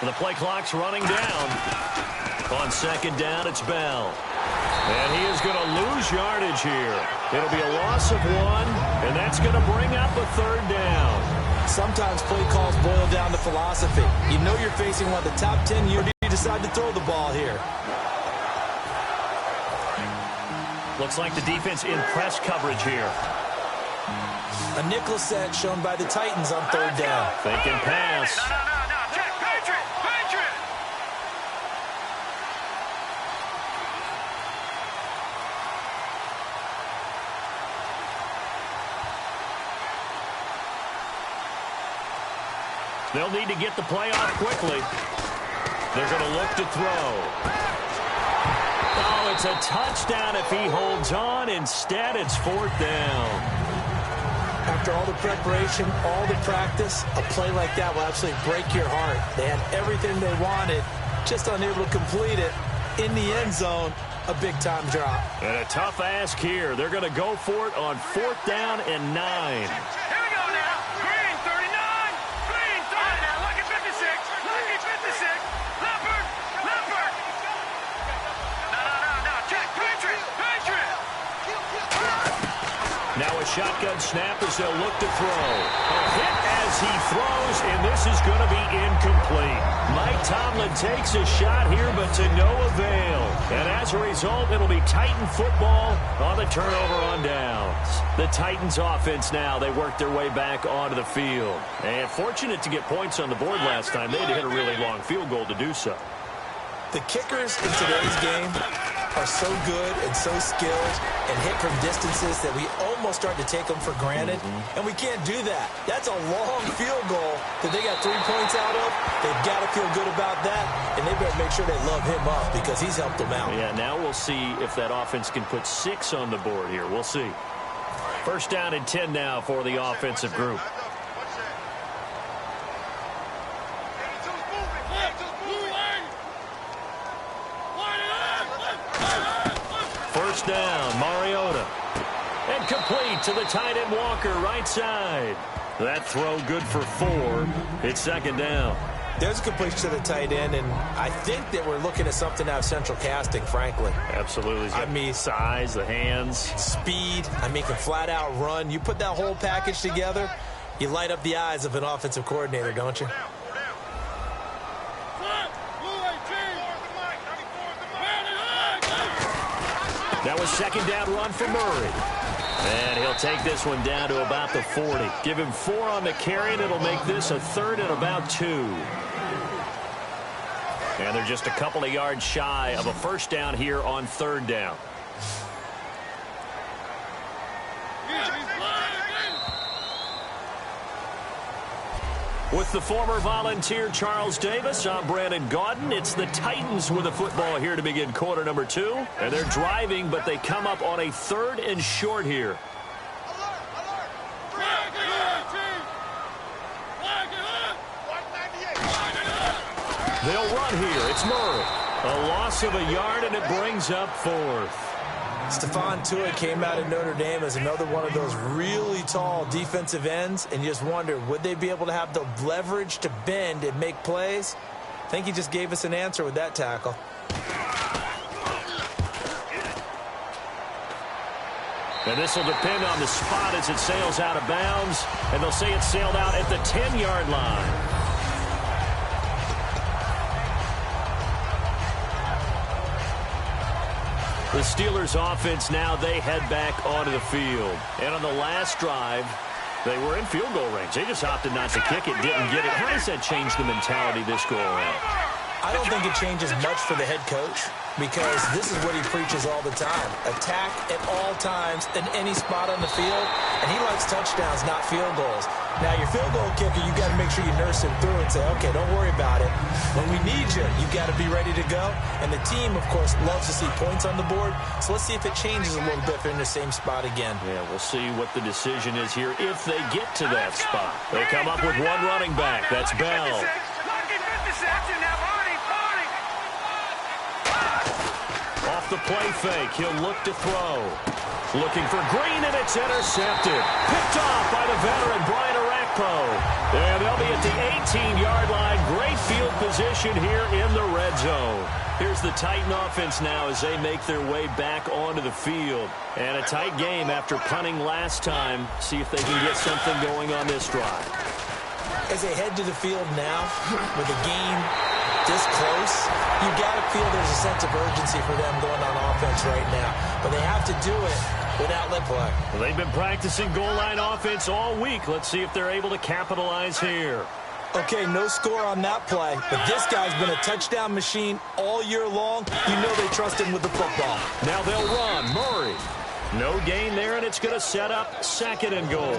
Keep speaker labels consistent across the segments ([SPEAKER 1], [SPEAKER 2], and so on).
[SPEAKER 1] The play clock's running down. On second down, it's Bell. And he is going to lose yardage here. It'll be a loss of 1, and that's going to bring up a third down.
[SPEAKER 2] Sometimes play calls boil down to philosophy. You know you're facing one of the top 10 units. You decide to throw the ball here.
[SPEAKER 1] Looks like the defense in press coverage here.
[SPEAKER 2] A nickel set shown by the Titans on third down.
[SPEAKER 1] Faking pass.
[SPEAKER 3] Check, Patriot.
[SPEAKER 1] They'll need to get the play off quickly. They're going to look to throw. Oh, it's a touchdown if he holds on. Instead, it's fourth down.
[SPEAKER 2] After all the preparation, all the practice, a play like that will absolutely break your heart. They had everything they wanted, just unable to complete it. In the end zone, a big-time drop.
[SPEAKER 1] And a tough ask here. They're going to go for it on fourth down and 9.
[SPEAKER 3] Here we go now. Green, 39. Green, 30. Now look at 56. Look at 56. Leopard. No. Check, Patriot.
[SPEAKER 1] Now a shotgun snap as they'll look to throw. A hit as he throws, and this is going to be incomplete. Mike Tomlin takes a shot here, but to no avail. And as a result, it'll be Titan football on the turnover on downs. The Titans offense now, they work their way back onto the field. And fortunate to get points on the board last time. They had to hit a really long field goal to do so.
[SPEAKER 2] The kickers in today's game are so good and so skilled and hit from distances that we almost start to take them for granted, and we can't do that. That's a long field goal that they got 3 points out of. They've got to feel good about that, and they better make sure they love him up because he's helped them out.
[SPEAKER 1] Yeah, now we'll see if that offense can put 6 on the board here. We'll see. First down and 10 now for the offensive group. First down, Mariota. And complete to the tight end Walker, right side. That throw good for 4. It's second down.
[SPEAKER 2] There's a completion to the tight end, and I think that we're looking at something out of central casting, frankly.
[SPEAKER 1] Absolutely.
[SPEAKER 2] I mean,
[SPEAKER 1] size, the hands.
[SPEAKER 2] Speed. I mean, can flat out run. You put that whole package together, you light up the eyes of an offensive coordinator, don't you?
[SPEAKER 1] That was second down run for Murray. And he'll take this one down to about the 40. Give him 4 on the carry, and it'll make this a third and about 2. And they're just a couple of yards shy of a first down here on third down. With the former Volunteer Charles Davis, I'm Brandon Gaudin. It's the Titans with the football here to begin quarter number 2. And they're driving, but they come up on a third and short here. They'll run here. It's Murray. A loss of a yard, and it brings up 4th.
[SPEAKER 2] Stephon Tuitt came out of Notre Dame as another one of those really tall defensive ends, and you just wonder, would they be able to have the leverage to bend and make plays? I think he just gave us an answer with that tackle.
[SPEAKER 1] And this will depend on the spot as it sails out of bounds, and they'll say it sailed out at the 10-yard line. The Steelers offense now, they head back onto the field. And on the last drive, they were in field goal range. They just opted not to kick it, didn't get it. How does that change the mentality this go around?
[SPEAKER 2] I don't think it changes much for the head coach because this is what he preaches all the time. Attack at all times in any spot on the field, and he likes touchdowns, not field goals. Now, your field goal kicker, you got to make sure you nurse him through and say, okay, don't worry about it. When we need you, you got to be ready to go. And the team, of course, loves to see points on the board. So let's see if it changes a little bit if they're in the same spot again.
[SPEAKER 1] Yeah, we'll see what the decision is here if they get to that spot. They come up with one running back. That's Bell. Off the play fake, he'll look to throw. Looking for Green, and it's intercepted. Picked off by the veteran Brian Urach tempo. And they'll be at the 18-yard line. Great field position here in the red zone. Here's the Titan offense now as they make their way back onto the field. And a tight game after punting last time. See if they can get something going on this drive.
[SPEAKER 2] As they head to the field now, with the game this close, you got to feel there's a sense of urgency for them going on offense right now. But they have to do it without lip play.
[SPEAKER 1] Well, they've been practicing goal line offense all week. Let's see if they're able to capitalize here.
[SPEAKER 2] Okay, no score on that play, but this guy's been a touchdown machine all year long. You know they trust him with the football.
[SPEAKER 1] Now they'll run. Murray. No gain there, and it's going to set up second and goal.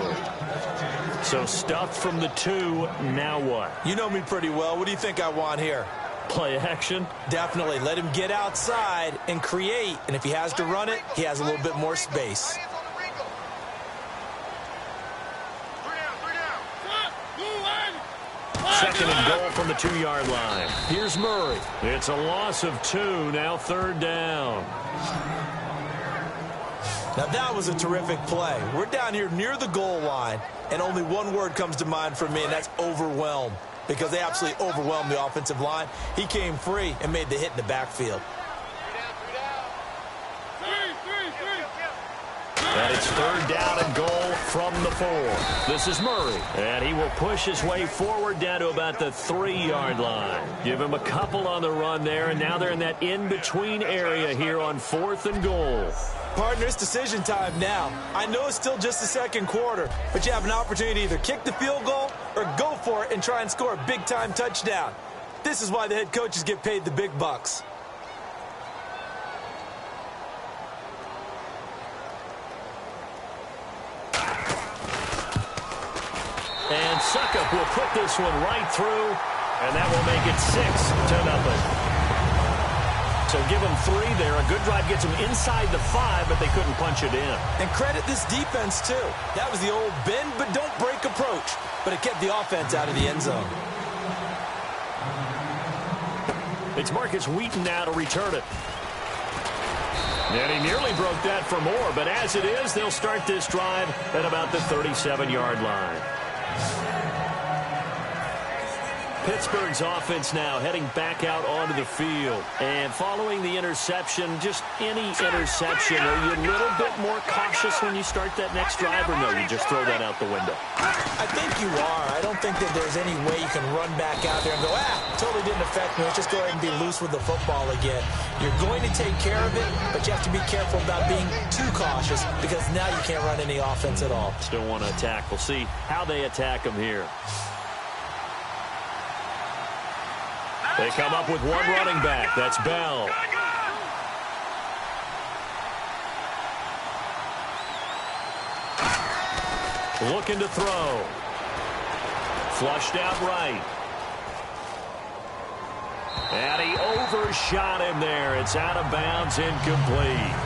[SPEAKER 1] So stuffed from the 2. Now what?
[SPEAKER 2] You know me pretty well. What do you think I want here?
[SPEAKER 1] Play action?
[SPEAKER 2] Definitely. Let him get outside and create. And if he has to run it, he has a little bit more space.
[SPEAKER 1] Second and goal from the 2-yard line. Here's Murray. It's a loss of 2. Now third down.
[SPEAKER 2] Now that was a terrific play. We're down here near the goal line, and only one word comes to mind for me, and that's overwhelmed, because they absolutely overwhelmed the offensive line. He came free and made the hit in the backfield.
[SPEAKER 1] And it's third down and goal from the 4. This is Murray, and he will push his way forward down to about the 3-yard line. Give him a couple on the run there, and now they're in that in-between area here on 4th and goal.
[SPEAKER 2] Partner, it's decision time now. I know it's still just the second quarter, but you have an opportunity to either kick the field goal or go for it and try and score a big-time touchdown. This is why the head coaches get paid the big bucks.
[SPEAKER 1] And Suckup will put this one right through, and that will make it 6-0. So give them 3 there. A good drive gets them inside the 5, but they couldn't punch it in.
[SPEAKER 2] And credit this defense, too. That was the old bend but don't break approach, but it kept the offense out of the end zone.
[SPEAKER 1] It's Marcus Wheaton now to return it. And he nearly broke that for more, but as it is, they'll start this drive at about the 37-yard line. Pittsburgh's offense now heading back out onto the field. And following the interception, just any interception, are you a little bit more cautious when you start that next drive, or no, you just throw that out the window?
[SPEAKER 2] I think you are. I don't think that there's any way you can run back out there and go, totally didn't affect me. Let's just go ahead and be loose with the football again. You're going to take care of it, but you have to be careful about being too cautious because now you can't run any offense at all.
[SPEAKER 1] Still want to attack. We'll see how they attack them here. They come up with one running back. That's Bell. Looking to throw. Flushed out right. And he overshot him there. It's out of bounds, incomplete.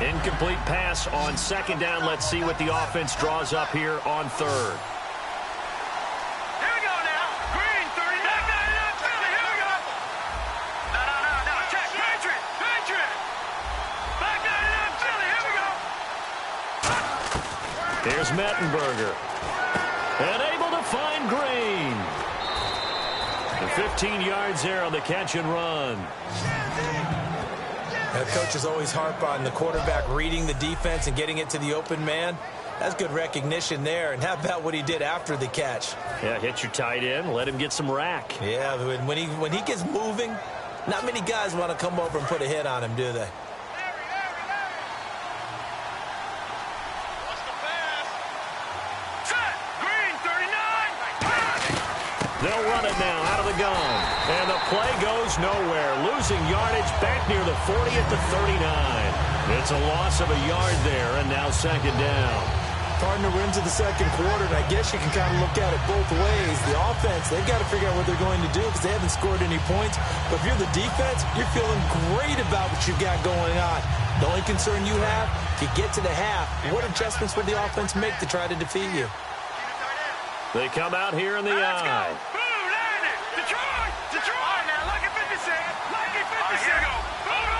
[SPEAKER 1] Incomplete pass on second down. Let's see what the offense draws up here on third.
[SPEAKER 3] Here we go now. Green, 39. Philly, here we go. No. Check. Patriot. Back 99, Philly, here we go.
[SPEAKER 1] Here's Mettenberger. And able to find Green. The 15 yards there on the catch and run.
[SPEAKER 2] The coaches always harp on the quarterback reading the defense and getting it to the open man. That's good recognition there. And how about what he did after the catch?
[SPEAKER 1] Yeah, hit your tight end, let him get some rack.
[SPEAKER 2] Yeah, when he gets moving, not many guys want to come over and put a hit on him, do they?
[SPEAKER 3] Set. Green, 39.
[SPEAKER 1] They'll run it now out of the gun. And the play goes nowhere. Losing yardage back near the 40 at the 39. It's a loss of a yard there, and now second down.
[SPEAKER 2] Partner, we're into the second quarter, and I guess you can kind of look at it both ways. The offense, they've got to figure out what they're going to do because they haven't scored any points. But if you're the defense, you're feeling great about what you've got going on. The only concern you have, if you get to the half, what adjustments would the offense make to try to defeat you?
[SPEAKER 1] They come out here in the eye.
[SPEAKER 3] Boom, landed. Detroit. All right, now, lucky 56. Lucky 56. Here we go. Over.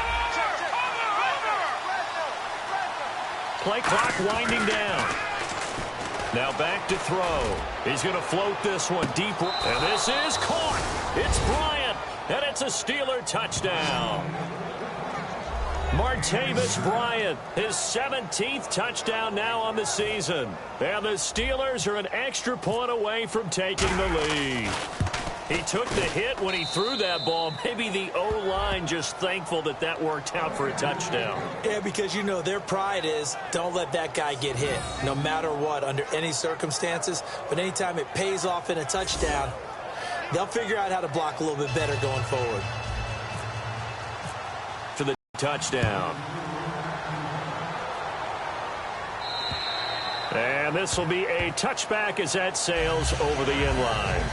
[SPEAKER 1] Play clock winding down. Now back to throw. He's going to float this one deep. And this is caught. It's Bryant. And it's a Steeler touchdown. Martavis Bryant, his 17th touchdown now on the season. And the Steelers are an extra point away from taking the lead. He took the hit when he threw that ball. Maybe the O-line just thankful that that worked out for a touchdown.
[SPEAKER 2] Yeah, because, you know, their pride is don't let that guy get hit, no matter what, under any circumstances. But anytime it pays off in a touchdown, they'll figure out how to block a little bit better going forward.
[SPEAKER 1] For the touchdown. And this will be a touchback as that sails over the end line.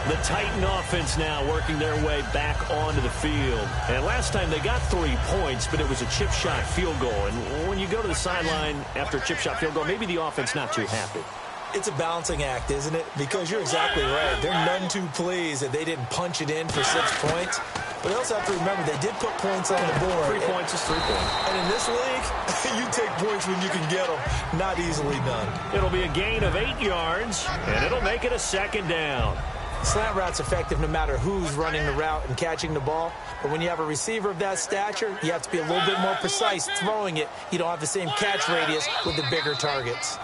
[SPEAKER 1] The Titan offense now working their way back onto the field. And last time they got 3 points, but it was a chip shot field goal. And when you go to the sideline after a chip shot field goal, maybe the offense not too happy.
[SPEAKER 2] It's a balancing act, isn't it? Because you're exactly right. They're none too pleased that they didn't punch it in for 6 points. But they also have to remember they did put points on the board.
[SPEAKER 1] 3 points is 3 points.
[SPEAKER 2] And in this league, you take points when you can get them. Not easily done.
[SPEAKER 1] It'll be a gain of 8 yards, and it'll make it a second down.
[SPEAKER 2] Slant route's effective no matter who's running the route and catching the ball. But when you have a receiver of that stature, you have to be a little bit more precise throwing it. You don't have the same catch radius with the bigger targets.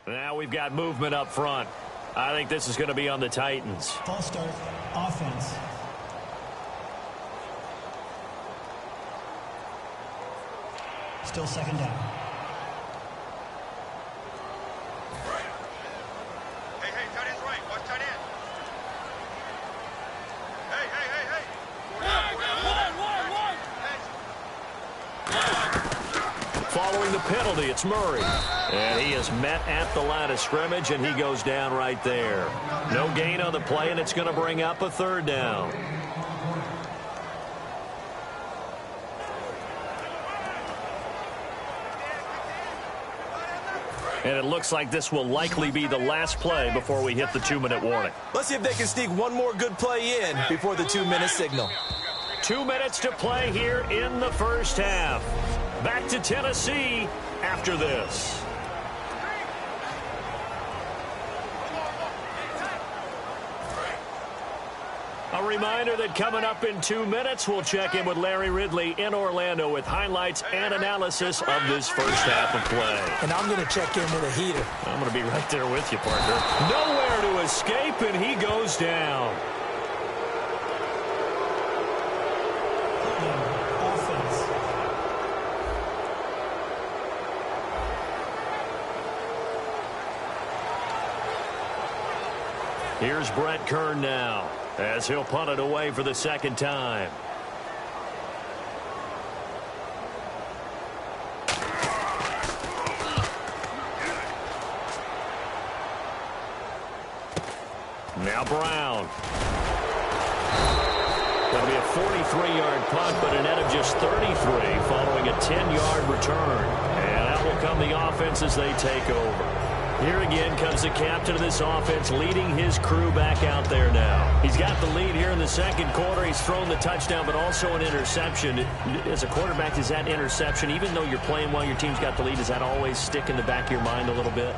[SPEAKER 1] Now we've got movement up front. I think this is going to be on the Titans.
[SPEAKER 4] False start, offense. Still second down.
[SPEAKER 3] Hey, tight end's right. Watch tight end. Hey.
[SPEAKER 1] Following the penalty, it's Murray. And he is met at the line of scrimmage, and he goes down right there. No gain on the play, and it's going to bring up a third down. And it looks like this will likely be the last play before we hit the 2-minute warning.
[SPEAKER 2] Let's see if they can sneak one more good play in before the 2-minute signal.
[SPEAKER 1] 2 minutes to play here in the first half. Back to Tennessee after this. A reminder that coming up in 2 minutes, we'll check in with Larry Ridley in Orlando with highlights and analysis of this first half of play.
[SPEAKER 2] And I'm going to check in with a heater.
[SPEAKER 1] I'm going to be right there with you, partner. Nowhere to escape, and he goes down.
[SPEAKER 4] Offense.
[SPEAKER 1] Here's Brett Kern now, as he'll punt it away for the second time. Now Brown. That'll be a 43-yard punt, but a net of just 33 following a 10-yard return. And out will come the offense as they take over. Here again comes the captain of this offense leading his crew back out there now. He's got the lead here in the second quarter. He's thrown the touchdown, but also an interception. As a quarterback, is that interception, even though you're playing while your team's got the lead, does that always stick in the back of your mind a little bit?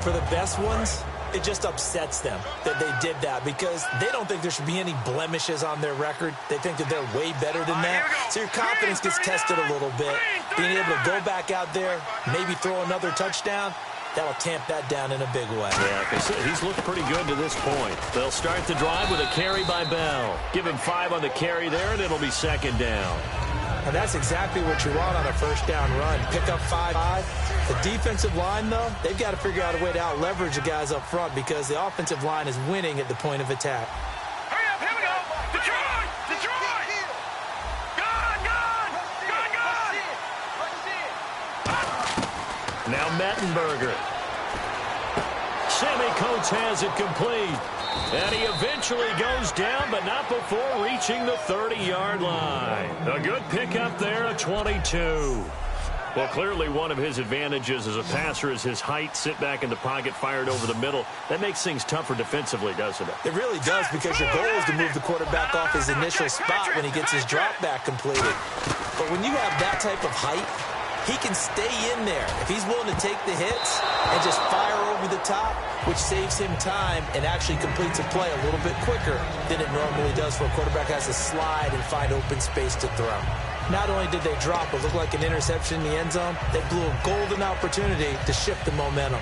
[SPEAKER 2] For the best ones, it just upsets them that they did that because they don't think there should be any blemishes on their record. They think that they're way better than that. So your confidence gets tested a little bit. Being able to go back out there, maybe throw another touchdown, that'll tamp that down in a big way.
[SPEAKER 1] Yeah, he's looked pretty good to this point. They'll start the drive with a carry by Bell. Give him 5 on the carry there, and it'll be second down.
[SPEAKER 2] And that's exactly what you want on a first down run. Pick up 5. The defensive line, though, they've got to figure out a way to out-leverage the guys up front because the offensive line is winning at the point of attack.
[SPEAKER 3] Hurry up, here we go. Detroit! Gone!
[SPEAKER 1] Now Mettenberger. Sammy Coates has it complete. And he eventually goes down, but not before reaching the 30-yard line. A good pickup there, a 22. Well, clearly one of his advantages as a passer is his height. Sit back in the pocket, fired over the middle. That makes things tougher defensively, doesn't it?
[SPEAKER 2] It really does because your goal is to move the quarterback off his initial spot when he gets his drop back completed. But when you have that type of height, he can stay in there if he's willing to take the hits and just fire over the top, which saves him time and actually completes a play a little bit quicker than it normally does for a quarterback who has to slide and find open space to throw. Not only did they drop what looked like an interception in the end zone, they blew a golden opportunity to shift the momentum.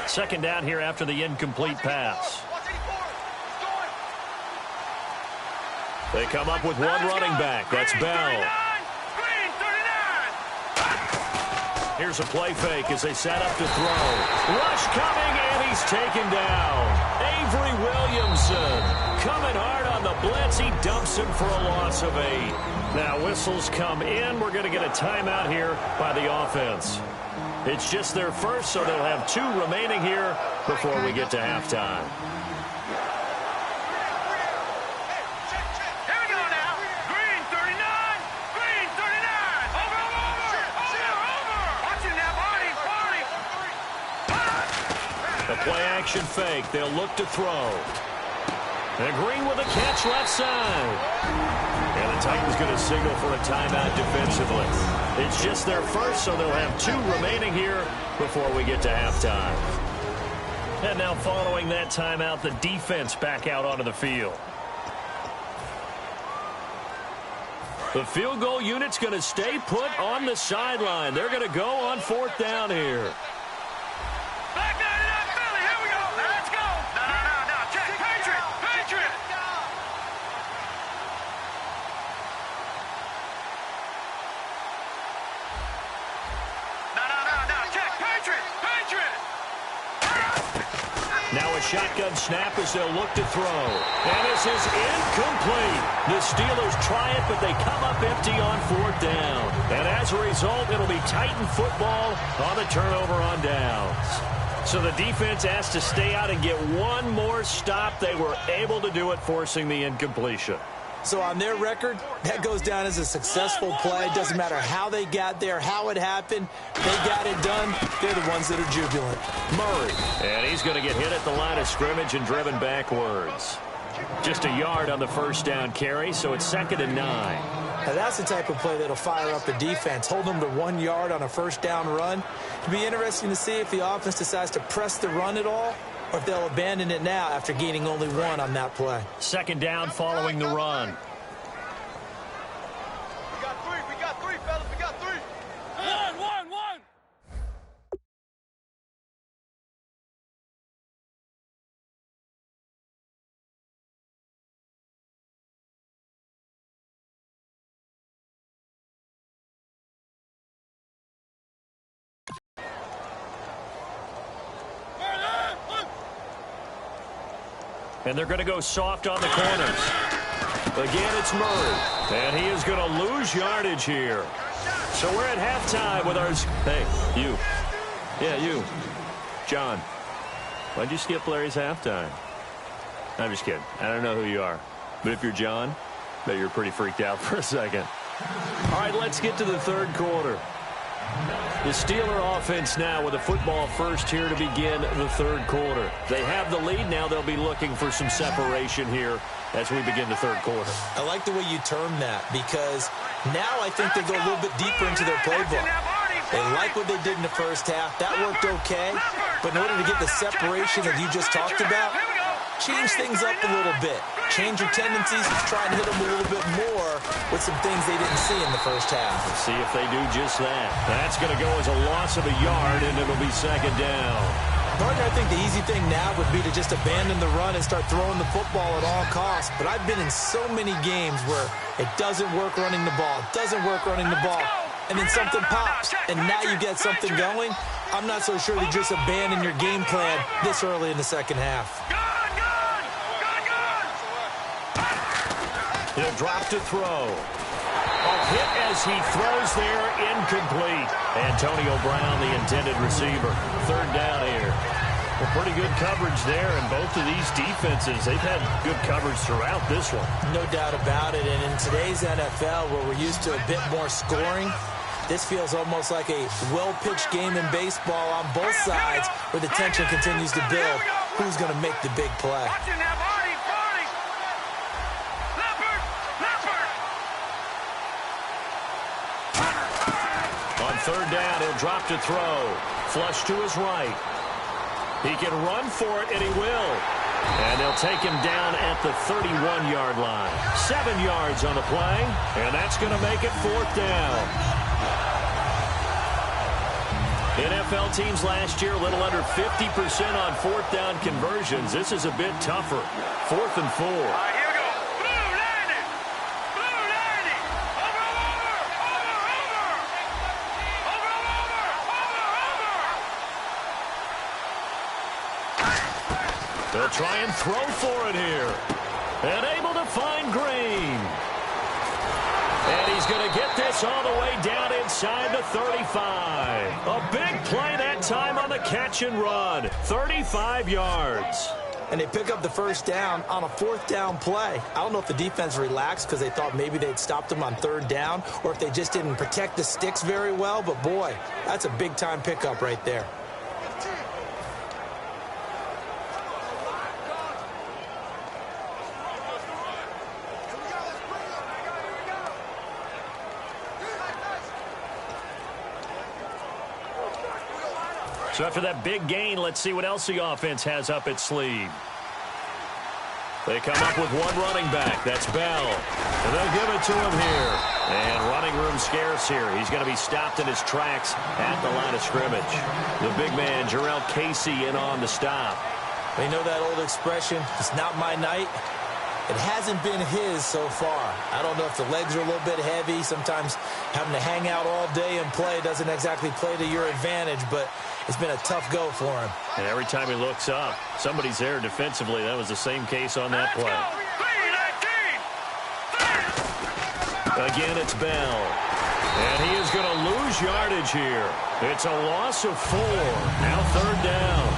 [SPEAKER 1] Second down here after the incomplete pass. They come up with one running back. That's Bell. Here's a play fake as they set up to throw. Rush coming, and he's taken down. Avery Williamson coming hard on the blitz. He dumps him for a loss of 8. Now whistles come in. We're going to get a timeout here by the offense. It's just their first, so they'll have 2 remaining here before we get to halftime.
[SPEAKER 3] Here we go now. Green 39. Green 39. Over. Watch it now, party.
[SPEAKER 1] A play-action fake. They'll look to throw. And Green with a catch left side. And the Titans going to signal for a timeout defensively. It's just their first, so they'll have 2 remaining here before we get to halftime. And now following that timeout, the defense back out onto the field. The field goal unit's going to stay put on the sideline. They're going to go on 4th down here.
[SPEAKER 3] Back 99 Philly, here we go. Let's go. No. Check. Patriot. No. Check. Patriot.
[SPEAKER 1] Now a shotgun snap as they'll look to throw. And this is incomplete. The Steelers try it, but they come up empty on 4th down. And as a result, it'll be Titan football on the turnover on downs. So the defense has to stay out and get one more stop. They were able to do it, forcing the incompletion.
[SPEAKER 2] So on their record, that goes down as a successful play. Doesn't matter how they got there, how it happened. They got it done. They're the ones that are jubilant.
[SPEAKER 1] Murray. And he's going to get hit at the line of scrimmage and driven backwards. Just a yard on the 1st down carry, so it's 2nd and 9.
[SPEAKER 2] Now that's the type of play that'll fire up the defense. Hold them to 1 yard on a 1st down run. It'll be interesting to see if the offense decides to press the run at all, or if they'll abandon it now after gaining only 1 on that play.
[SPEAKER 1] 2nd down following the run.
[SPEAKER 3] We got three, fellas. We got 3. One.
[SPEAKER 1] And they're going to go soft on the corners. Again, it's Murray. And he is going to lose yardage here. So we're at halftime with our... Hey, you. Yeah, you. John. Why'd you skip Larry's halftime? I'm just kidding. I don't know who you are. But if you're John, bet you're pretty freaked out for a second. All right, let's get to the 3rd quarter. The Steeler offense now with a football first here to begin the 3rd quarter. They have the lead. Now they'll be looking for some separation here as we begin the 3rd quarter.
[SPEAKER 2] I like the way you term that, because now I think they go a little bit deeper into their playbook. They like what they did in the 1st half. That worked okay. But in order to get the separation that you just talked about, change things up a little bit. Change your tendencies, try and hit them a little bit more with some things they didn't see in the 1st half.
[SPEAKER 1] Let's see if they do just that. That's going to go as a loss of a yard, and it'll be 2nd down.
[SPEAKER 2] Partner, I think the easy thing now would be to just abandon the run and start throwing the football at all costs. But I've been in so many games where it doesn't work running the ball, and then something pops, and now you get something going. I'm not so sure to just abandon your game plan this early in the 2nd half.
[SPEAKER 1] He'll drop to throw. A hit as he throws there, incomplete. Antonio Brown, the intended receiver. 3rd down here. Well, pretty good coverage there, and both of these defenses, they've had good coverage throughout this one.
[SPEAKER 2] No doubt about it, and in today's NFL, where we're used to a bit more scoring, this feels almost like a well-pitched game in baseball on both sides, where the tension continues to build. Who's going to make the big play?
[SPEAKER 1] On 3rd down, he'll drop to throw. Flush to his right. He can run for it, and he will. And they'll take him down at the 31-yard line. 7 yards on the play, and that's going to make it 4th down. NFL teams last year, a little under 50% on 4th down conversions. This is a bit tougher. 4th and 4.
[SPEAKER 3] All right, here we go. Blue 90. Blue 90. Over.
[SPEAKER 1] They'll try and throw for it here. And able to find Green. And he's going to get this all the way down inside the 35. A big play that time on the catch and run. 35 yards.
[SPEAKER 2] And they pick up the 1st down on a 4th down play. I don't know if the defense relaxed because they thought maybe they'd stopped them on 3rd down, or if they just didn't protect the sticks very well. But, boy, that's a big-time pickup right there.
[SPEAKER 1] So after that big gain, let's see what else the offense has up its sleeve. They come up with one running back. That's Bell. And they'll give it to him here. And running room scarce here. He's going to be stopped in his tracks at the line of scrimmage. The big man, Jarrell Casey, in on the stop.
[SPEAKER 2] They know that old expression, it's not my night. It hasn't been his so far. I don't know if the legs are a little bit heavy. Sometimes having to hang out all day and play doesn't exactly play to your advantage, but it's been a tough go for him.
[SPEAKER 1] And every time he looks up, somebody's there defensively. That was the same case on that play. Again, it's Bell. And he is going to lose yardage here. It's a loss of 4. Now 3rd down.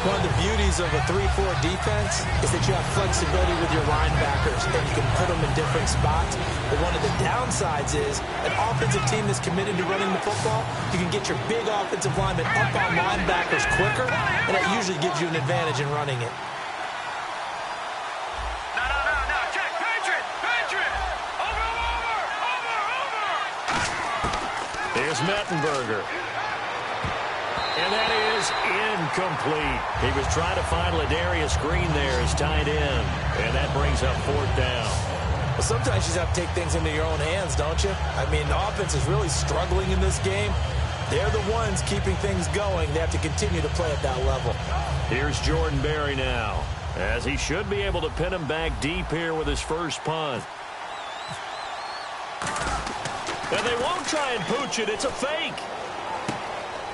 [SPEAKER 2] One of the beauties of a 3-4 defense is that you have flexibility with your linebackers, and you can put them in different spots. But one of the downsides is an offensive team that's committed to running the football, you can get your big offensive linemen up on linebackers quicker, and that usually gives you an advantage in running it.
[SPEAKER 3] No, check, Patriot! Over!
[SPEAKER 1] Here's Mettenberger. And that is incomplete. He was trying to find Ladarius Green there as tight end. And that brings up 4th down.
[SPEAKER 2] Well, sometimes you just have to take things into your own hands, don't you? I mean, the offense is really struggling in this game. They're the ones keeping things going. They have to continue to play at that level.
[SPEAKER 1] Here's Jordan Berry now, as he should be able to pin him back deep here with his first punt. And they won't try and pooch it. It's a fake.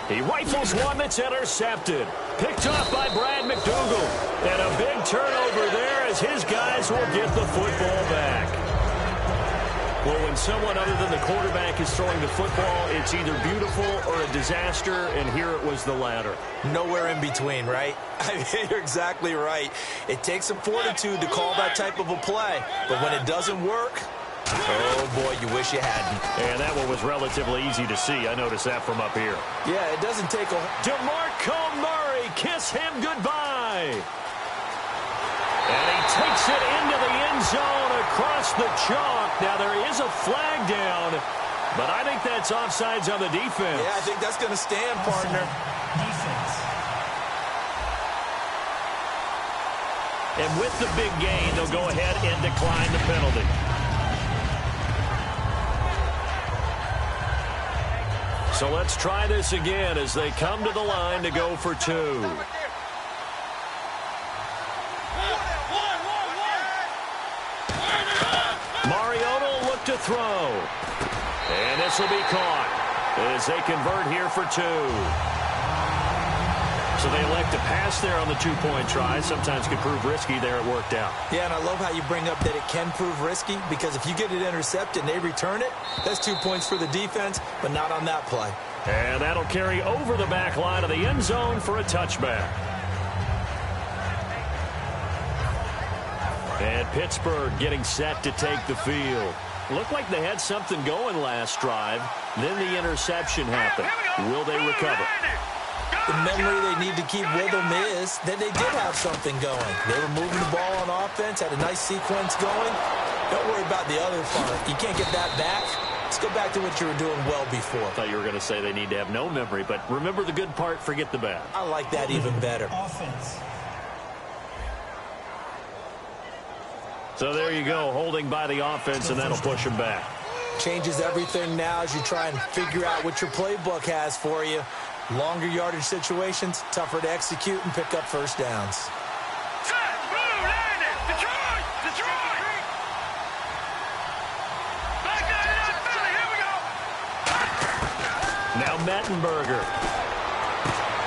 [SPEAKER 1] He rifles one that's intercepted. Picked off by Brad McDougal. And a big turnover there as his guys will get the football back. Well, when someone other than the quarterback is throwing the football, it's either beautiful or a disaster, and here it was the latter.
[SPEAKER 2] Nowhere in between, right? I mean, you're exactly right. It takes some fortitude to call that type of a play, but when it doesn't work, oh, boy, you wish you hadn't.
[SPEAKER 1] And that one was relatively easy to see. I noticed that from up here.
[SPEAKER 2] Yeah, it doesn't take a...
[SPEAKER 1] DeMarco Murray, kiss him goodbye. And he takes it into the end zone across the chalk. Now, there is a flag down, but I think that's offsides on the defense.
[SPEAKER 2] Yeah, I think that's going to stand, partner.
[SPEAKER 4] Defense.
[SPEAKER 1] And with the big gain, they'll go ahead and decline the penalty. So let's try this again as they come to the line to go for 2. Mariota will look to throw. And this will be caught as they convert here for 2. So they elect to pass there on the 2-point try. Sometimes could prove risky. There it worked out.
[SPEAKER 2] Yeah, and I love how you bring up that it can prove risky, because if you get it intercepted and they return it, that's 2 points for the defense, but not on that play.
[SPEAKER 1] And that'll carry over the back line of the end zone for a touchback. And Pittsburgh getting set to take the field. Looked like they had something going last drive. Then the interception happened. Will they recover?
[SPEAKER 2] The memory they need to keep with them is that they did have something going. They were moving the ball on offense, had a nice sequence going. Don't worry about the other part. You can't get that back. Let's go back to what you were doing well before.
[SPEAKER 1] I thought you were going to say they need to have no memory, but remember the good part, forget the bad.
[SPEAKER 2] I like that even better.
[SPEAKER 4] Offense.
[SPEAKER 1] So there you go, holding by the offense, and that'll push them back.
[SPEAKER 2] Changes everything now as you try and figure out what your playbook has for you. Longer yardage situations, tougher to execute and pick up first downs.
[SPEAKER 3] Set, blue, landed, Detroit! Back out, Philly, here we go!
[SPEAKER 1] Now Mettenberger.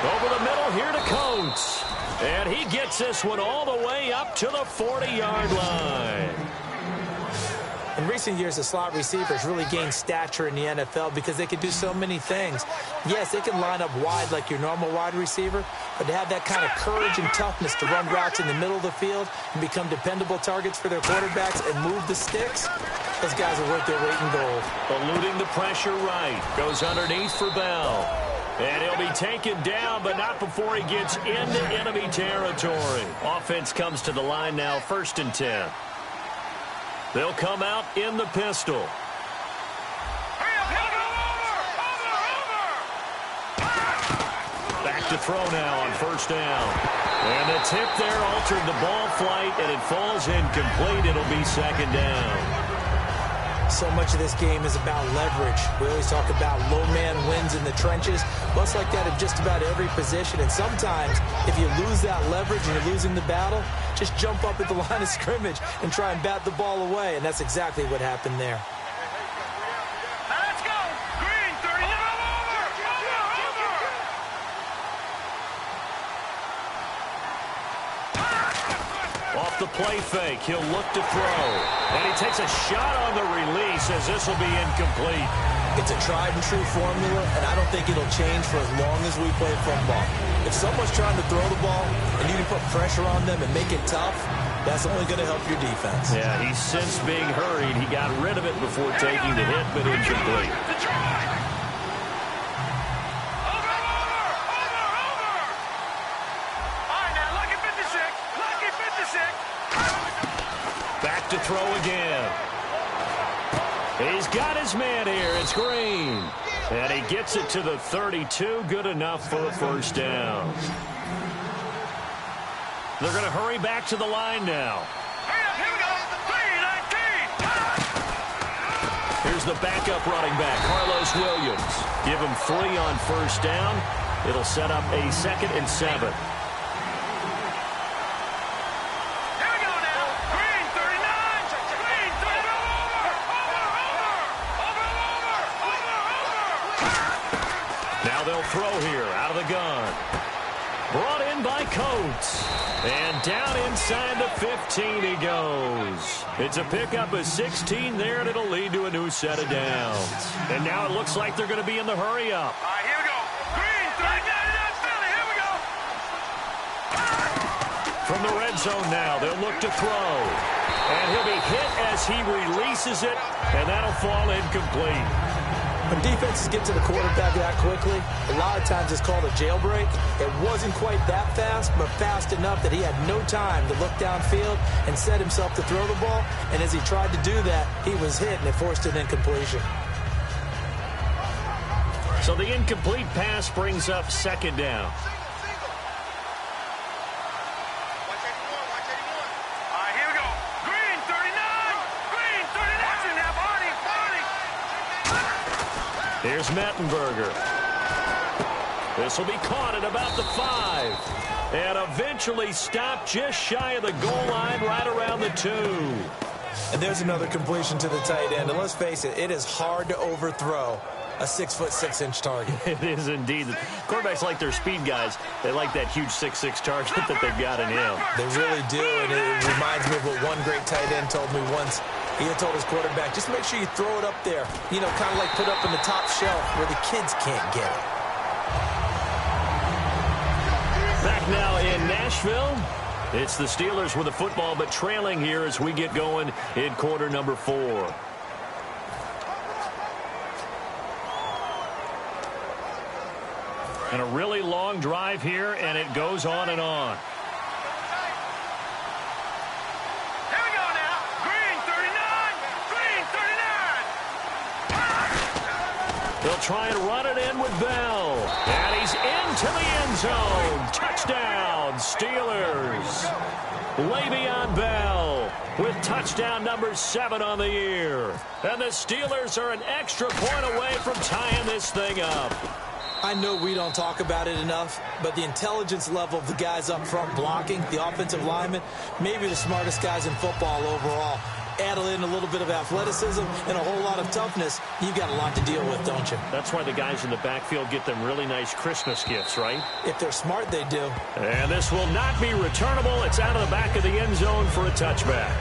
[SPEAKER 1] Over the middle here to Coates. And he gets this one all the way up to the 40-yard line.
[SPEAKER 2] In recent years, the slot receivers really gained stature in the NFL because they can do so many things. Yes, they can line up wide like your normal wide receiver, but to have that kind of courage and toughness to run routes in the middle of the field and become dependable targets for their quarterbacks and move the sticks, those guys are worth their weight in gold.
[SPEAKER 1] Eluding the pressure right. Goes underneath for Bell. And he'll be taken down, but not before he gets into enemy territory. Offense comes to the line now, 1st and 10. They'll come out in the pistol. back to throw now on first down. And the tip there altered the ball flight, and it falls incomplete. It'll be second down.
[SPEAKER 2] So much of this game is about leverage. We always talk about low man wins in the trenches. Well, it's like that in just about every position. And sometimes, if you lose that leverage and you're losing the battle, just jump up at the line of scrimmage and try and bat the ball away. And that's exactly what happened there.
[SPEAKER 3] Now let's go. Green, 30.
[SPEAKER 1] Off the play fake, he'll look to throw. And he takes a shot on the release as this will be incomplete.
[SPEAKER 2] It's a tried-and-true formula, and I don't think it'll change for as long as we play football. If someone's trying to throw the ball and you can put pressure on them and make it tough, that's only going to help your defense.
[SPEAKER 1] Yeah, he's since being hurried. He got rid of it before taking the hit, but incomplete. Back to throw again. He's got his man here. It's Green. And he gets it to the 32. Good enough for a first down. They're going to hurry back to the line now.
[SPEAKER 3] Here we go. 3-19.
[SPEAKER 1] Here's the backup running back, Carlos Williams. Give him 3 on first down. It'll set up a 2nd and 7. They'll throw here out of the gun. Brought in by Coates. And down inside the 15 he goes. It's a pickup of 16 there, and it'll lead to a new set of downs. And now it looks like they're going to be in the hurry up.
[SPEAKER 3] All right, here we go. Green, 39, Philly. Here we go.
[SPEAKER 1] From the red zone now, they'll look to throw. And he'll be hit as he releases it, and that'll fall incomplete.
[SPEAKER 2] When defenses get to the quarterback that quickly, a lot of times it's called a jailbreak. It wasn't quite that fast, but fast enough that he had no time to look downfield and set himself to throw the ball. And as he tried to do that, he was hit, and it forced an incompletion.
[SPEAKER 1] So the incomplete pass brings up second down. Here's Mettenberger. This will be caught at about the 5. And eventually stopped just shy of the goal line right around the 2.
[SPEAKER 2] And there's another completion to the tight end. And let's face it, it is hard to overthrow a 6'6" target.
[SPEAKER 1] It is indeed. Quarterbacks like their speed guys. They like that huge 6'6" target that they've got in him.
[SPEAKER 2] They really do. And it reminds me of what one great tight end told me once. He had told his quarterback, just make sure you throw it up there. You know, kind of like put up in the top shelf where the kids can't get it.
[SPEAKER 1] Back now in Nashville. It's the Steelers with the football, but trailing here as we get going in quarter number 4. And a really long drive here, and it goes on and on. They'll try and run it in with Bell. And he's into the end zone. Touchdown, Steelers. Le'Veon Bell with touchdown number 7 on the year. And the Steelers are an extra point away from tying this thing up.
[SPEAKER 2] I know we don't talk about it enough, but the intelligence level of the guys up front blocking, the offensive linemen, maybe the smartest guys in football overall. Add in a little bit of athleticism and a whole lot of toughness, you've got a lot to deal with, don't you?
[SPEAKER 1] That's why the guys in the backfield get them really nice Christmas gifts, right?
[SPEAKER 2] If they're smart, they do.
[SPEAKER 1] And this will not be returnable. It's out of the back of the end zone for a touchback.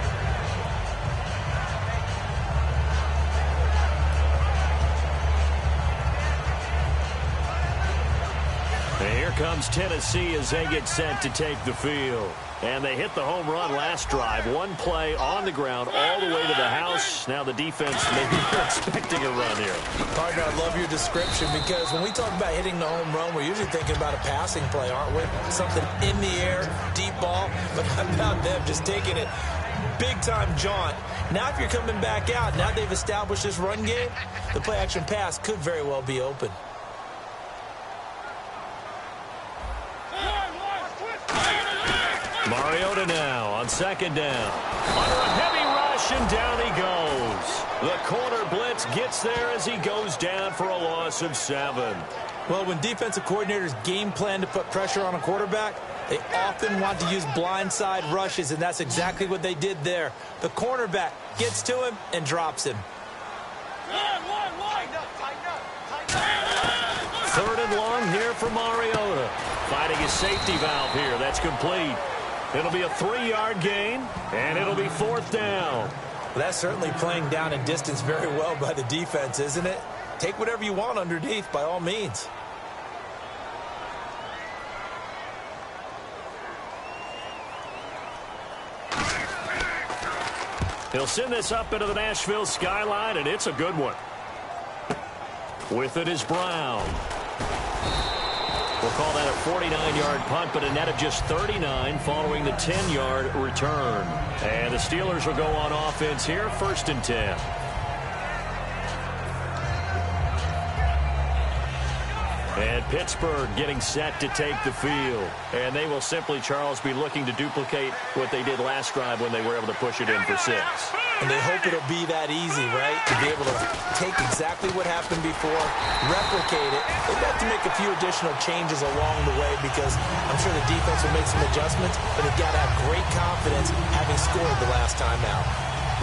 [SPEAKER 1] And here comes Tennessee as they get set to take the field. And they hit the home run last drive. One play on the ground all the way to the house. Now the defense maybe expecting a run here.
[SPEAKER 2] Partner, I love your description because when we talk about hitting the home run, we're usually thinking about a passing play, aren't we? Something in the air, deep ball. But how about them just taking it big-time jaunt? Now if you're coming back out, now they've established this run game, the play-action pass could very well be open.
[SPEAKER 1] Mariota now on second down. Under a heavy rush, and down he goes. The corner blitz gets there as he goes down for a loss of 7.
[SPEAKER 2] Well, when defensive coordinators game plan to put pressure on a quarterback, they often want to use blindside rushes, and that's exactly what they did there. The cornerback gets to him and drops him.
[SPEAKER 1] Third and long here for Mariota. Finding his safety valve here. That's complete. It'll be a 3-yard gain, and it'll be 4th down.
[SPEAKER 2] Well, that's certainly playing down and distance very well by the defense, isn't it? Take whatever you want underneath, by all means.
[SPEAKER 1] He'll send this up into the Nashville skyline, and it's a good one. With it is Brown. We'll call that a 49-yard punt, but a net of just 39 following the 10-yard return. And the Steelers will go on offense here, 1st and 10. And Pittsburgh getting set to take the field. And they will simply, Charles, be looking to duplicate what they did last drive when they were able to push it in for 6.
[SPEAKER 2] And they hope it'll be that easy, right? To be able to take exactly what happened before, replicate it. They've got to make a few additional changes along the way because I'm sure the defense will make some adjustments, but they've got to have great confidence having scored the last time out.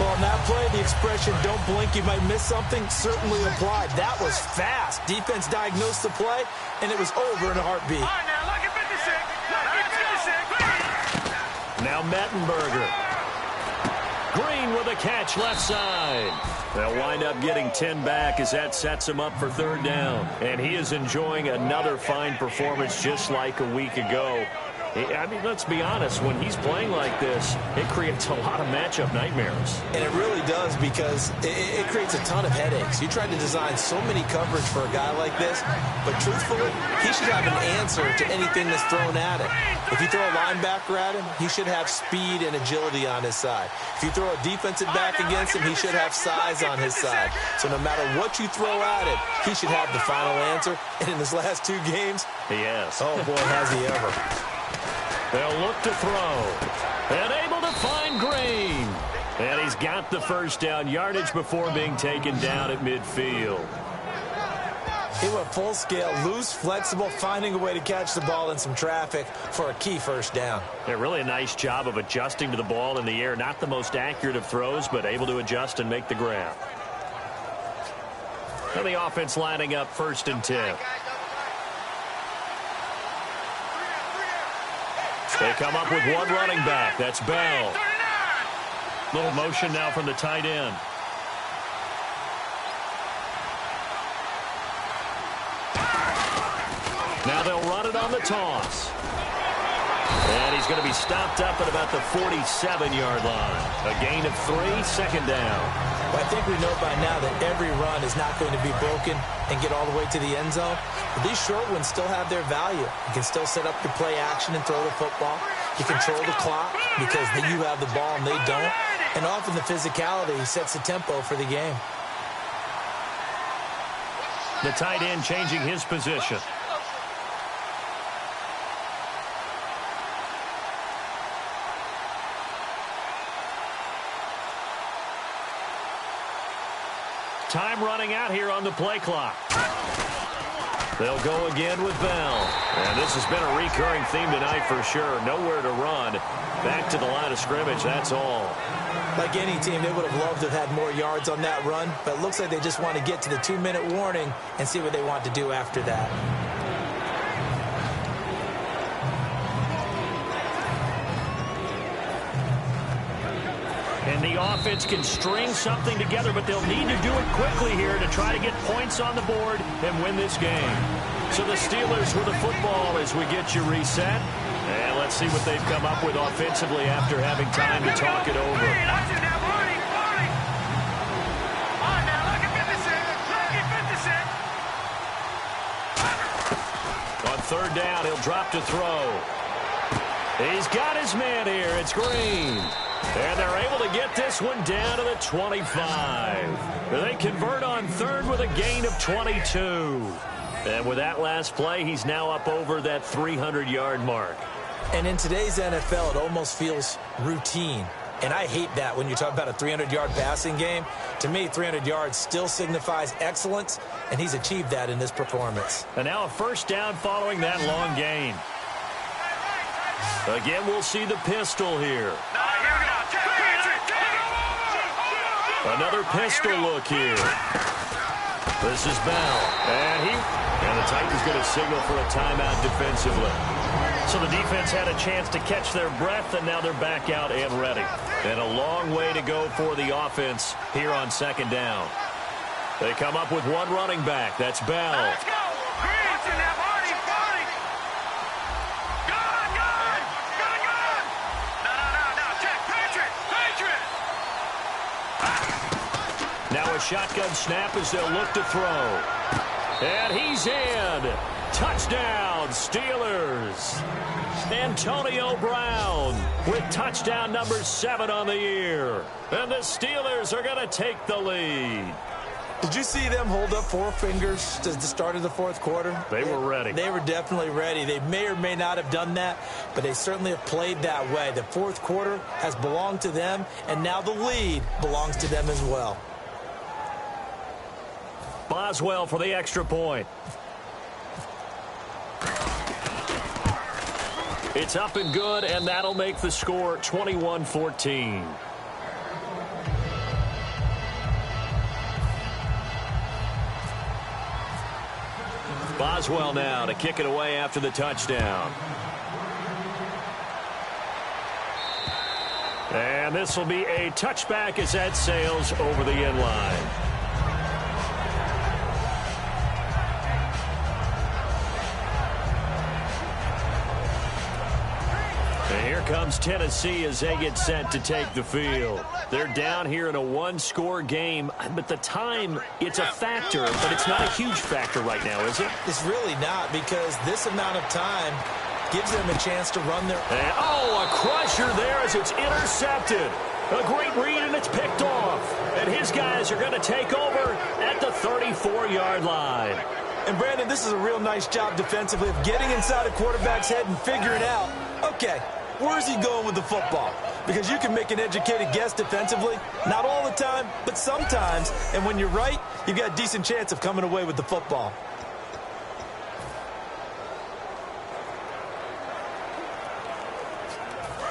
[SPEAKER 2] Well, on that play, the expression, don't blink, you might miss something, certainly applied. That was fast. Defense diagnosed the play, and it was over in a heartbeat.
[SPEAKER 3] All right, now, look at 56. Look at 56.
[SPEAKER 1] Now Mettenberger. Green with a catch left side. They'll wind up getting 10 back as that sets him up for 3rd down. And he is enjoying another fine performance just like a week ago. I mean, let's be honest, when he's playing like this, it creates a lot of matchup nightmares.
[SPEAKER 2] And it really does because it creates a ton of headaches. You try to design so many coverage for a guy like this, but truthfully, he should have an answer to anything that's thrown at him. If you throw a linebacker at him, he should have speed and agility on his side. If you throw a defensive back against him, he should have size on his side. So no matter what you throw at him, he should have the final answer. And in his last 2 games,
[SPEAKER 1] He has.
[SPEAKER 2] oh boy, has he ever.
[SPEAKER 1] They'll look to throw. And able to find Green. And he's got the 1st down yardage before being taken down at midfield.
[SPEAKER 2] He went full scale, loose, flexible, finding a way to catch the ball in some traffic for a key 1st down.
[SPEAKER 1] Yeah, really a nice job of adjusting to the ball in the air. Not the most accurate of throws, but able to adjust and make the grab. And the offense lining up 1st and 10. They come up with one running back. That's Bell. Little motion now from the tight end. Now they'll run it on the toss. And he's going to be stopped up at about the 47-yard line. A gain of 3, 2nd down.
[SPEAKER 2] Well, I think we know by now that every run is not going to be broken and get all the way to the end zone. But these short ones still have their value. You can still set up your play action and throw the football. You control the clock because you have the ball and they don't. And often the physicality sets the tempo for the game.
[SPEAKER 1] The tight end changing his position. Time running out here on the play clock. They'll go again with Bell. And this has been a recurring theme tonight for sure. Nowhere to run. Back to the line of scrimmage, that's all.
[SPEAKER 2] Like any team, they would have loved to have had more yards on that run, but it looks like they just want to get to the 2-minute warning and see what they want to do after that.
[SPEAKER 1] And the offense can string something together, but they'll need to do it quickly here to try to get points on the board and win this game. So the Steelers with the football as we get you reset. And let's see what they've come up with offensively after having time to talk it over. On 3rd down, he'll drop to throw. He's got his man here. It's Green. And they're able to get this one down to the 25. They convert on 3rd with a gain of 22. And with that last play, he's now up over that 300-yard mark.
[SPEAKER 2] And in today's NFL, it almost feels routine. And I hate that when you talk about a 300-yard passing game. To me, 300 yards still signifies excellence, and he's achieved that in this performance.
[SPEAKER 1] And now a first down following that long gain. Again, we'll see the pistol here. Another pistol look here. This is Bell. And the Titans going to signal for a timeout defensively. So the defense had a chance to catch their breath, and now they're back out and ready. And a long way to go for the offense here on second down. They come up with one running back. That's Bell.
[SPEAKER 3] Let's go. Green's in that party. Gun. No. Check. Patriot.
[SPEAKER 1] Now a shotgun snap as they'll look to throw. And he's in. Touchdown, Steelers. Antonio Brown with touchdown number 7 on the year. And the Steelers are going to take the lead.
[SPEAKER 2] Did you see them hold up 4 fingers to the start of the fourth quarter?
[SPEAKER 1] They were ready.
[SPEAKER 2] They were definitely ready. They may or may not have done that, but they certainly have played that way. The fourth quarter has belonged to them, and now the lead belongs to them as well.
[SPEAKER 1] Boswell for the extra point. It's up and good, and that'll make the score 21-14. Boswell now to kick it away after the touchdown. And this will be a touchback as that sails over the end line. And here comes Tennessee as they get set to take the field. They're down here in a one-score game, but the time, it's a factor, but it's not a huge factor right now, is it?
[SPEAKER 2] It's really not, because this amount of time gives them a chance to run their...
[SPEAKER 1] And, a crusher there as it's intercepted. A great read, and it's picked off. And his guys are going to take over at the 34-yard line.
[SPEAKER 2] And, Brandon, this is a real nice job defensively of getting inside a quarterback's head and figuring out, okay, where's he going with the football? Because you can make an educated guess defensively. Not all the time, but sometimes. And when you're right, you've got a decent chance of coming away with the football.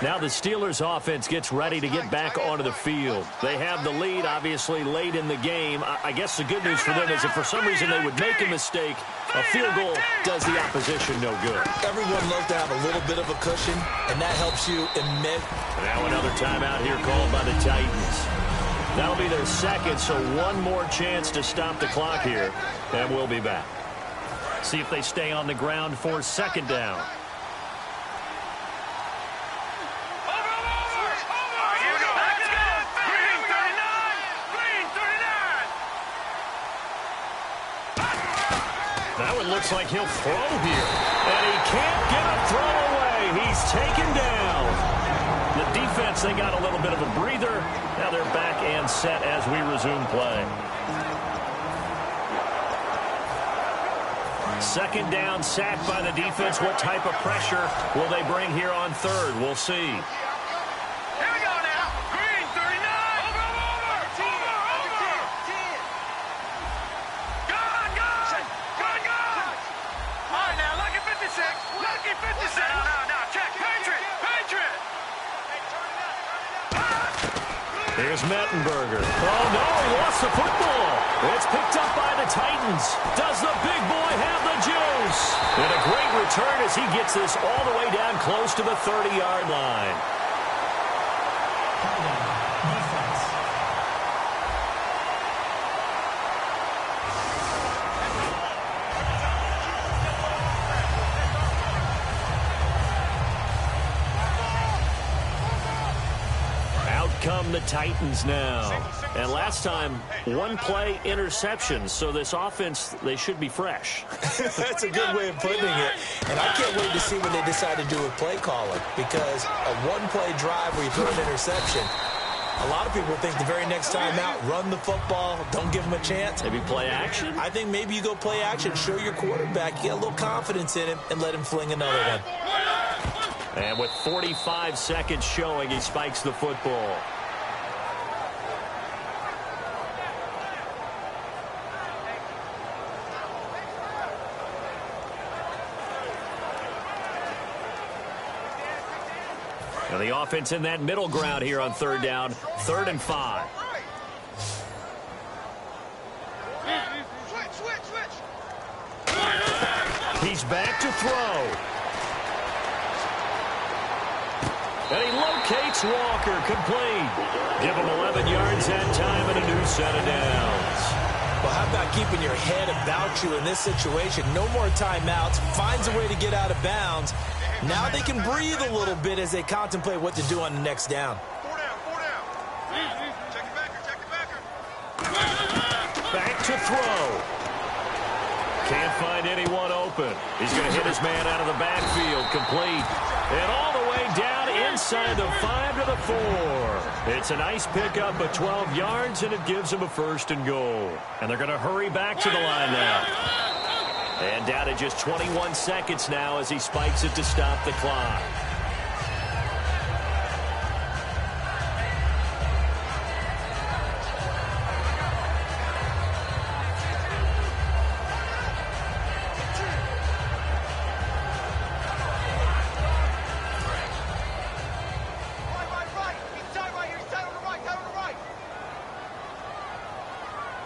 [SPEAKER 1] Now the Steelers offense gets ready to get back onto the field. They have the lead, obviously, late in the game. I guess the good news for them is if for some reason they would make a mistake, a field goal does the opposition no good.
[SPEAKER 2] Everyone loves to have a little bit of a cushion, and that helps you emit.
[SPEAKER 1] Now another timeout here called by the Titans. That'll be their second, so one more chance to stop the clock here, and we'll be back. See if they stay on the ground for second down. That one looks like he'll throw here. And he can't get a throw away. He's taken down. The defense, they got a little bit of a breather. Now they're back and set as we resume play. Second down, sacked by the defense. What type of pressure will they bring here on third? We'll see. Here's Mettenberger. Oh, no, he lost the football. It's picked up by the Titans. Does the big boy have the juice? And a great return as he gets this all the way down close to the 30-yard line. Come the Titans now. And last time, one play interception. So this offense, they should be fresh.
[SPEAKER 2] That's a good way of putting it. And I can't wait to see what they decide to do with play calling. Because a one-play drive where you throw an interception, a lot of people think the very next time out, run the football, don't give them a chance.
[SPEAKER 1] Maybe play action?
[SPEAKER 2] I think maybe you go play action, show your quarterback, get a little confidence in him, and let him fling another one.
[SPEAKER 1] And with 45 seconds showing, he spikes the football. Now the offense in that middle ground here on third down, 3rd and 5. He's back to throw. And he locates Walker, complete. Give him 11 yards that time and a new set of downs.
[SPEAKER 2] Well, how about keeping your head about you in this situation? No more timeouts. Finds a way to get out of bounds. Now they can breathe a little bit as they contemplate what to do on the next down.
[SPEAKER 3] 4 down, 4 down. Check it backer, check it backer.
[SPEAKER 1] Back to throw. Can't find anyone open. He's going to hit his man out of the backfield, complete. And all the way down inside the 5 to the 4. It's a nice pickup of 12 yards, and it gives him a 1st and goal. And they're going to hurry back to the line now. And down to just 21 seconds now as he spikes it to stop the clock.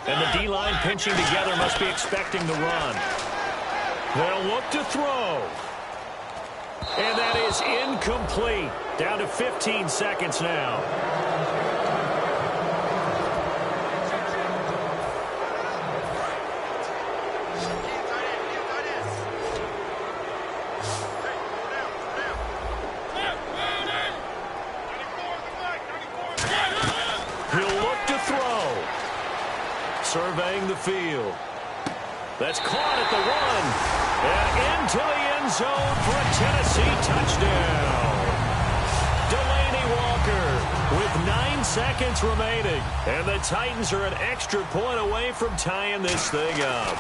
[SPEAKER 1] And the D-line pinching together must be expecting the run. They'll look to throw. And that is incomplete. Down to 15 seconds now. He'll look to throw. Surveying the field. That's caught at the 1. And into the end zone for a Tennessee touchdown. Delaney Walker with 9 seconds remaining. And the Titans are an extra point away from tying this thing up.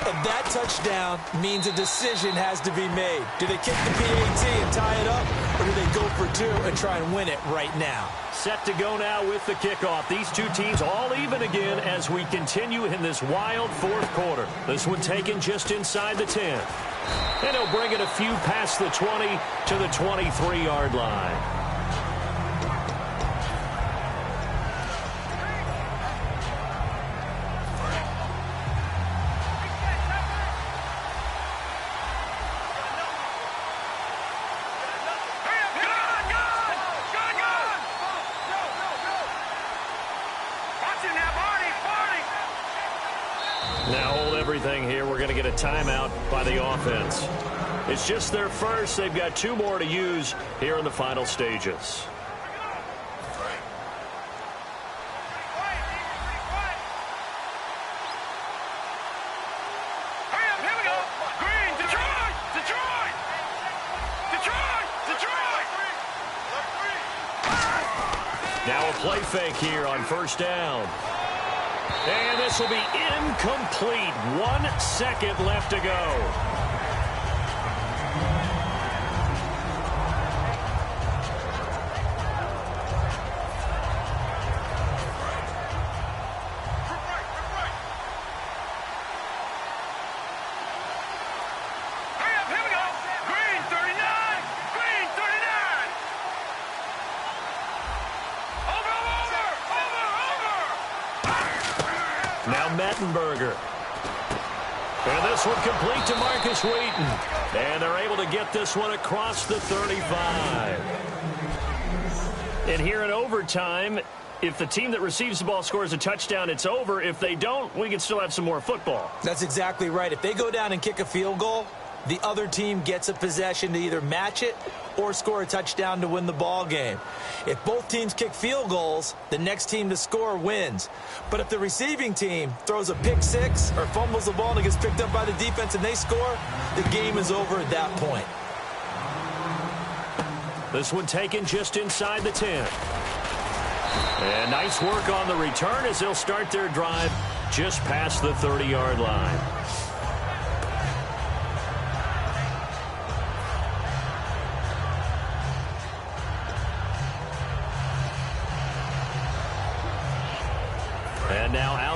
[SPEAKER 2] And that touchdown means a decision has to be made. Do they kick the PAT and tie it up, or do they go for 2 and try and win it right now?
[SPEAKER 1] Set to go now with the kickoff. These two teams all even again as we continue in this wild 4th quarter. This one taken just inside the 10. And he'll bring it a few past the 20 to the 23-yard line. Now hold everything here. We're going to get a timeout by the offense. It's just their first. They've got 2 more to use here in the final stages. Now a play fake here on 1st down. And this will be incomplete. 1 second left to go. Now Mettenberger. And this one complete to Marcus Wheaton. And they're able to get this one across the 35. And here in overtime, if the team that receives the ball scores a touchdown, it's over. If they don't, we can still have some more football.
[SPEAKER 2] That's exactly right. If they go down and kick a field goal, the other team gets a possession to either match it or score a touchdown to win the ball game. If both teams kick field goals, the next team to score wins. But if the receiving team throws a pick 6 or fumbles the ball and it gets picked up by the defense and they score, the game is over at that point.
[SPEAKER 1] This one taken just inside the 10. And nice work on the return as they'll start their drive just past the 30-yard line.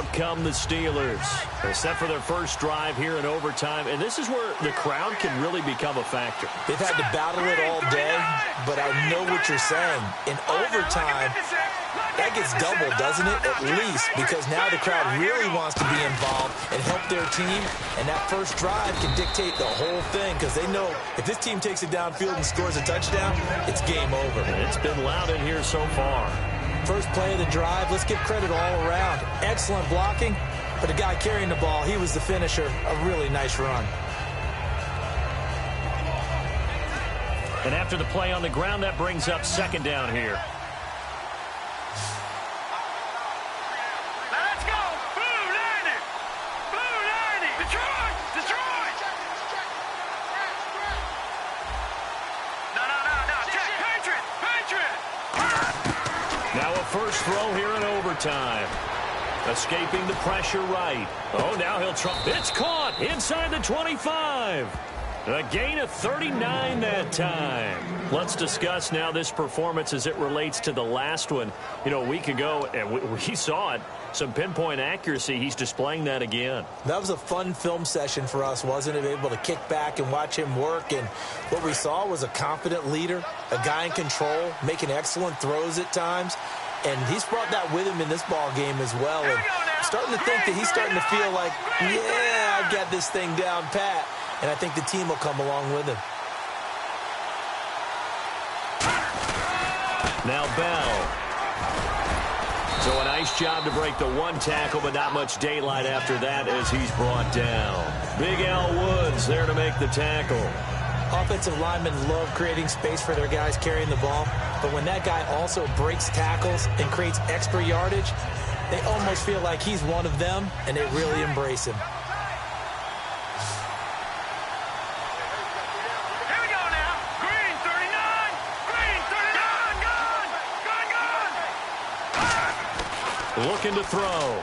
[SPEAKER 1] out come the Steelers. They're set for their first drive here in overtime, and this is where the crowd can really become a factor.
[SPEAKER 2] They've had to battle it all day, but I know what you're saying. In overtime, that gets doubled, doesn't it? At least, because now the crowd really wants to be involved and help their team, and that first drive can dictate the whole thing because they know if this team takes it downfield and scores a touchdown, it's game over.
[SPEAKER 1] And it's been loud in here so far.
[SPEAKER 2] First play of the drive, let's give credit all around. Excellent blocking, but the guy carrying the ball, he was the finisher. A really nice run.
[SPEAKER 1] And after the play on the ground, that brings up second down here.
[SPEAKER 3] Let's go! Blue 90! Blue 90! Detroit! Detroit! No. Patriot! Patriot!
[SPEAKER 1] Now a first throw here in overtime. Escaping the pressure right. Oh, now he'll try. It's caught inside the 25. A gain of 39 that time. Let's discuss now this performance as it relates to the last one. You know, a week ago, and we saw it. Some pinpoint accuracy. He's displaying that again.
[SPEAKER 2] That was a fun film session for us, wasn't it? Able to kick back and watch him work. And what we saw was a confident leader, a guy in control, making excellent throws at times. And he's brought that with him in this ball game as well. And I'm starting to think that he's starting to feel like, yeah, I've got this thing down pat. And I think the team will come along with him.
[SPEAKER 1] Now Bell. So a nice job to break the one tackle, but not much daylight after that as he's brought down. Big Al Woods there to make the tackle.
[SPEAKER 2] Offensive linemen love creating space for their guys carrying the ball, but when that guy also breaks tackles and creates extra yardage, they almost feel like he's one of them, and they really embrace him.
[SPEAKER 3] Here we go now. Green 39. Green 39. Gone.
[SPEAKER 1] Looking to throw.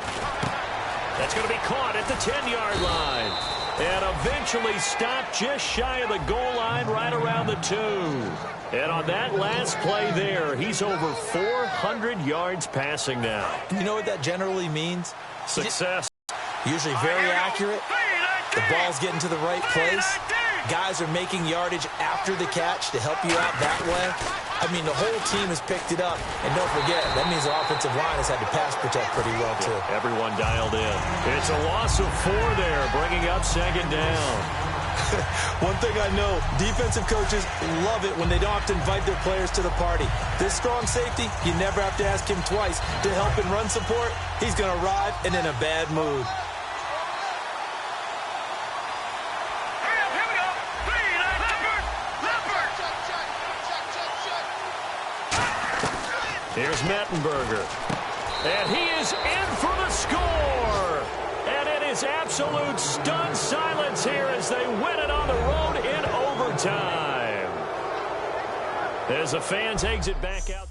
[SPEAKER 1] That's going to be caught at the 10-yard line. And eventually stopped just shy of the goal line right around the 2. And on that last play there, he's over 400 yards passing now.
[SPEAKER 2] You know what that generally means?
[SPEAKER 1] Success.
[SPEAKER 2] Usually very accurate. The ball's getting to the right place. Guys are making yardage after the catch to help you out that way. I mean, the whole team has picked it up. And don't forget, that means the offensive line has had to pass protect pretty well, too.
[SPEAKER 1] Everyone dialed in. It's a loss of 4 there, bringing up second down.
[SPEAKER 2] One thing I know, defensive coaches love it when they don't have to invite their players to the party. This strong safety, you never have to ask him twice to help in run support. He's going to arrive and in a bad mood.
[SPEAKER 1] Here's Mettenberger. And he is in for the score. And it is absolute stunned silence here as they win it on the road in overtime. As the fans exit back out.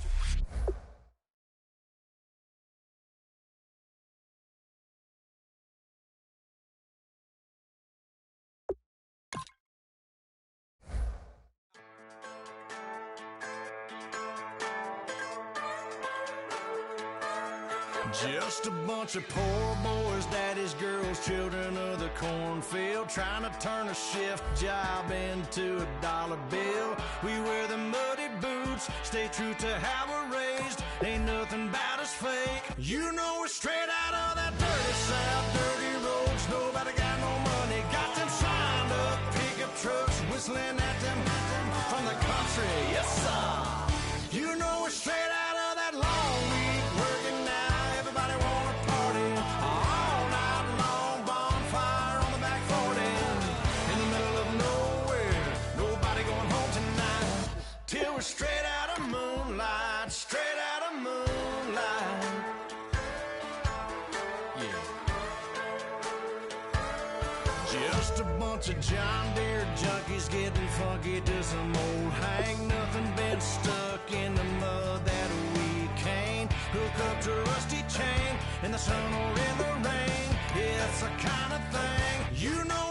[SPEAKER 5] Just a bunch of poor boys, daddies, girls, children of the cornfield, trying to turn a shift job into a dollar bill. We wear the muddy boots, stay true to how we're raised. Ain't nothing about us fake. You know we're straight out of that dirty south, dirty roads. Nobody got no money, got them signed up pickup trucks, whistling at them from the country. Yes, sir. You know we're straight out of that long week working now. Everybody wanna party all night long, bonfire on the back 40 in the middle of nowhere. Nobody going home tonight till we're straight out of moonlight, straight out of moonlight. Yeah. Just a bunch of John Deere junkies getting funky to some old hang. Nothing been stuck in the mud that we can't hook up to a rusty chain in the sun or in the rain. Yeah, it's the kind of thing you know